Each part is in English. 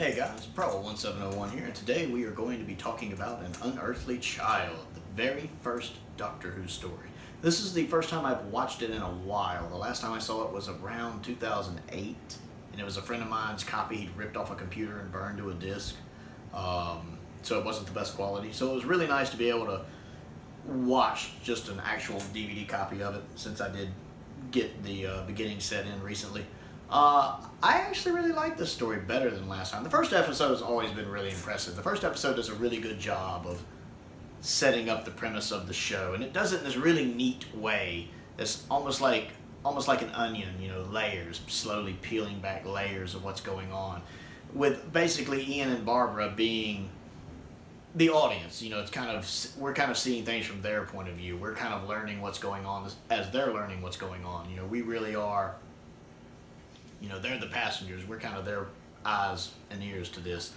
Hey guys, Pro1701 here, and today we are going to be talking about An Unearthly Child, the very first Doctor Who story. This is the first time I've watched it in a while. The last time I saw it was around 2008, and it was a friend of mine's copy. He'd ripped off a computer and burned to a disc, so it wasn't the best quality. So it was really nice to be able to watch just an actual DVD copy of it, since I did get the beginning set in recently. I actually really like this story better than last time. The first episode has always been really impressive. The first episode does a really good job of setting up the premise of the show, and it does it in this really neat way. It's almost like an onion, layers, slowly peeling back layers of what's going on, with basically Ian and Barbara being the audience. We're kind of seeing things from their point of view. We're kind of learning what's going on as they're learning what's going on. We really are. They're the passengers. We're kind of their eyes and ears to this.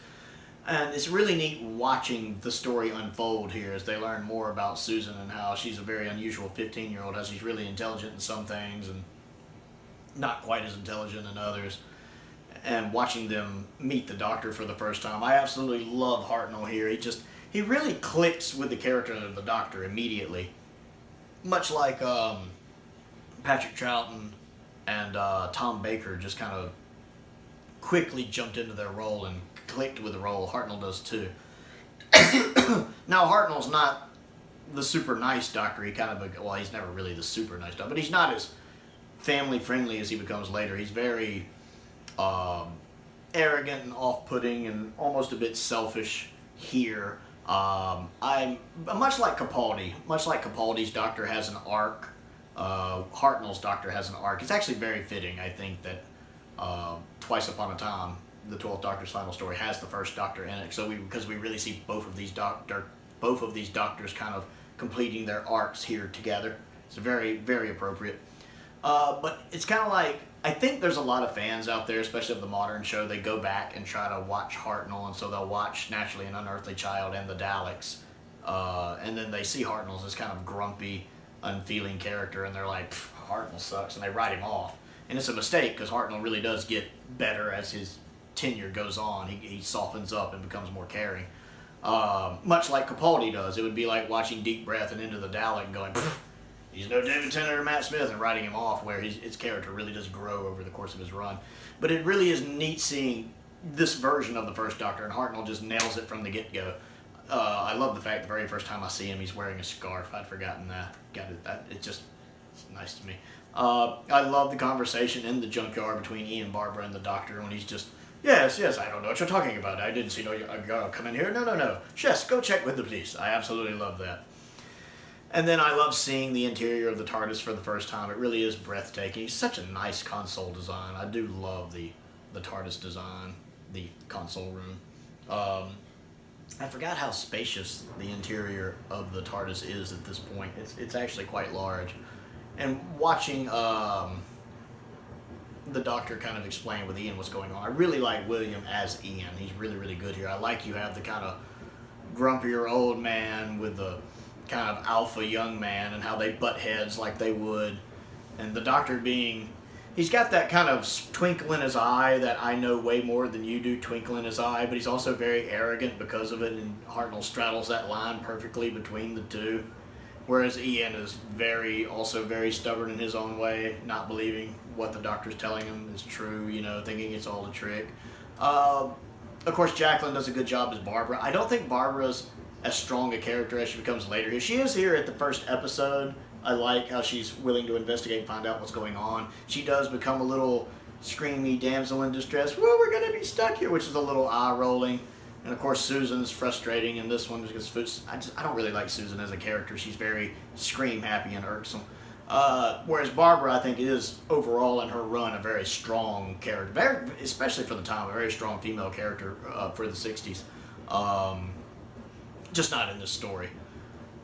And it's really neat watching the story unfold here as they learn more about Susan and how she's a very unusual 15-year-old, how she's really intelligent in some things and not quite as intelligent in others. And watching them meet the Doctor for the first time. I absolutely love Hartnell here. He really clicks with the character of the Doctor immediately. Much like Patrick Troughton and Tom Baker just kind of quickly jumped into their role and clicked with the role. Hartnell does too. Now, Hartnell's not the super nice Doctor. He's never really the super nice Doctor, but he's not as family friendly as he becomes later. He's very arrogant and off-putting and almost a bit selfish here. I'm much like Capaldi. Much like Capaldi's Doctor has an arc. Hartnell's Doctor has an arc. It's actually very fitting, I think, that Twice Upon a Time, the 12th Doctor's final story, has the first Doctor in it. Because we really see both of these Doctors kind of completing their arcs here together. It's very, very appropriate. But it's kind of like, I think there's a lot of fans out there, especially of the modern show. They go back and try to watch Hartnell, and so they'll watch naturally An Unearthly Child and the Daleks, and then they see Hartnell as this kind of grumpy, unfeeling character, and they're like, Hartnell sucks, and they write him off. And it's a mistake, because Hartnell really does get better as his tenure goes on. He softens up and becomes more caring. Much like Capaldi does. It would be like watching Deep Breath and Into the Dalek and going, he's no David Tennant or Matt Smith, and writing him off, where his character really does grow over the course of his run. But it really is neat seeing this version of the first Doctor, and Hartnell just nails it from the get-go. I love the fact the very first time I see him, he's wearing a scarf. I'd forgotten that. It's nice to me. I love the conversation in the junkyard between Ian, Barbara, and the Doctor when he's just, yes, I don't know what you're talking about. I didn't see a girl come in here. No. Yes, go check with the police. I absolutely love that. And then I love seeing the interior of the TARDIS for the first time. It really is breathtaking. It's such a nice console design. I do love the TARDIS design, the console room. I forgot how spacious the interior of the TARDIS is at this point. It's actually quite large. And watching the Doctor kind of explain with Ian what's going on, I really like William as Ian. He's really, really good here. I like you have the kind of grumpier old man with the kind of alpha young man, and how they butt heads like they would. And the Doctor he's got that kind of twinkle in his eye that I know way more than you do twinkle in his eye, but he's also very arrogant because of it, and Hartnell straddles that line perfectly between the two. Whereas Ian is also very stubborn in his own way, not believing what the Doctor's telling him is true, thinking it's all a trick. Of course, Jacqueline does a good job as Barbara. I don't think Barbara's as strong a character as she becomes later here. She is here at the first episode. I like how she's willing to investigate and find out what's going on. She does become a little screamy damsel in distress. Well, we're going to be stuck here, which is a little eye-rolling. And of course, Susan's frustrating in this one because I don't really like Susan as a character. She's very scream-happy and irksome. Whereas Barbara, I think, is overall in her run a very strong character, especially for the time, a very strong female character for the 60s. Just not in this story.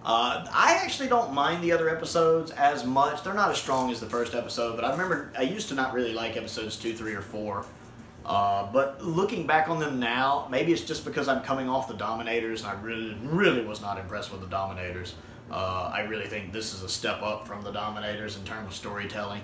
I actually don't mind the other episodes as much. They're not as strong as the first episode, but I remember I used to not really like episodes 2, 3, or 4. But looking back on them now, maybe it's just because I'm coming off the Dominators, and I really, really was not impressed with the Dominators. I really think this is a step up from the Dominators in terms of storytelling.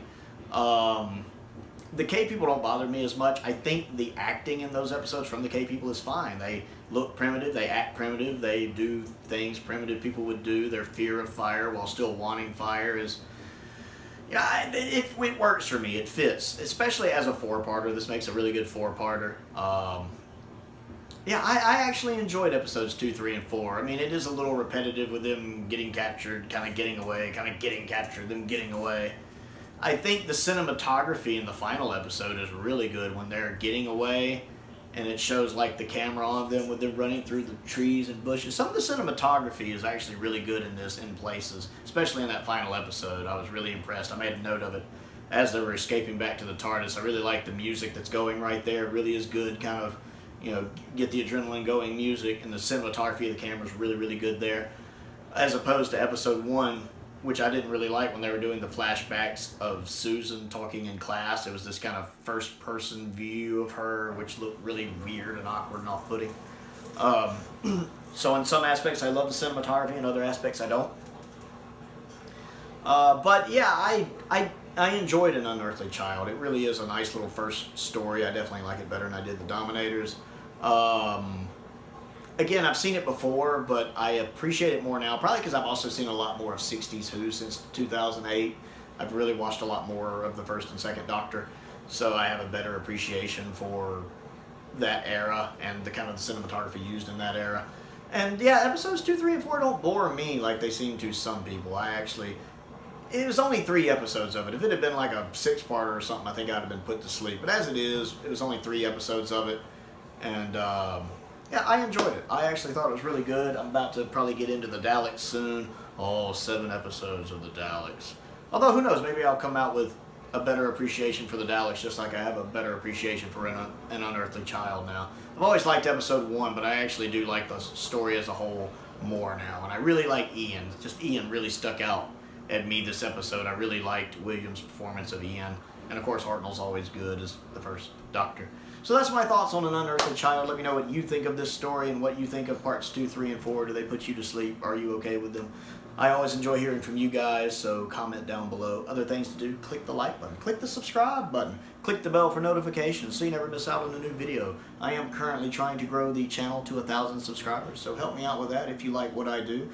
The K people don't bother me as much. I think the acting in those episodes from the K people is fine. They look primitive, they act primitive, they do things primitive people would do. Their fear of fire while still wanting fire is, yeah, it works for me. It fits, especially as a four-parter. This makes a really good four-parter. Yeah, I actually enjoyed episodes 2, 3, and 4. I mean, it is a little repetitive with them getting captured, kind of getting away, kind of getting captured, them getting away. I think the cinematography in the final episode is really good when they're getting away, and it shows like the camera on them with them running through the trees and bushes. Some of the cinematography is actually really good in this in places, especially in that final episode. I was really impressed. I made a note of it as they were escaping back to the TARDIS. I really like the music that's going right there. It really is good, kind of, you know, get the adrenaline going music, and the cinematography of the camera is really, really good there. As opposed to episode 1, which I didn't really like when they were doing the flashbacks of Susan talking in class. It was this kind of first-person view of her, which looked really weird and awkward and off-putting. So in some aspects, I love the cinematography. In other aspects, I don't. But yeah, I enjoyed An Unearthly Child. It really is a nice little first story. I definitely like it better than I did The Dominators. Again, I've seen it before, but I appreciate it more now, probably because I've also seen a lot more of 60s Who since 2008. I've really watched a lot more of the first and second Doctor, so I have a better appreciation for that era and the kind of cinematography used in that era. And yeah, episodes 2, 3, and 4 don't bore me like they seem to some people. It was only 3 episodes of it. If it had been like a 6-parter or something, I think I'd have been put to sleep. But as it is, it was only 3 episodes of it, and yeah, I enjoyed it. I actually thought it was really good. I'm about to probably get into the Daleks soon. Oh, 7 episodes of the Daleks. Although, who knows, maybe I'll come out with a better appreciation for the Daleks, just like I have a better appreciation for An Unearthly Child now. I've always liked episode 1, but I actually do like the story as a whole more now. And I really like Ian. Just Ian really stuck out at me this episode. I really liked William's performance of Ian. And of course, Hartnell's always good as the first Doctor. So that's my thoughts on An Unearthly Child. Let me know what you think of this story and what you think of parts 2, 3, and 4. Do they put you to sleep? Are you okay with them? I always enjoy hearing from you guys, so comment down below. Other things to do, click the like button, click the subscribe button, click the bell for notifications so you never miss out on a new video. I am currently trying to grow the channel to 1,000 subscribers, so help me out with that if you like what I do.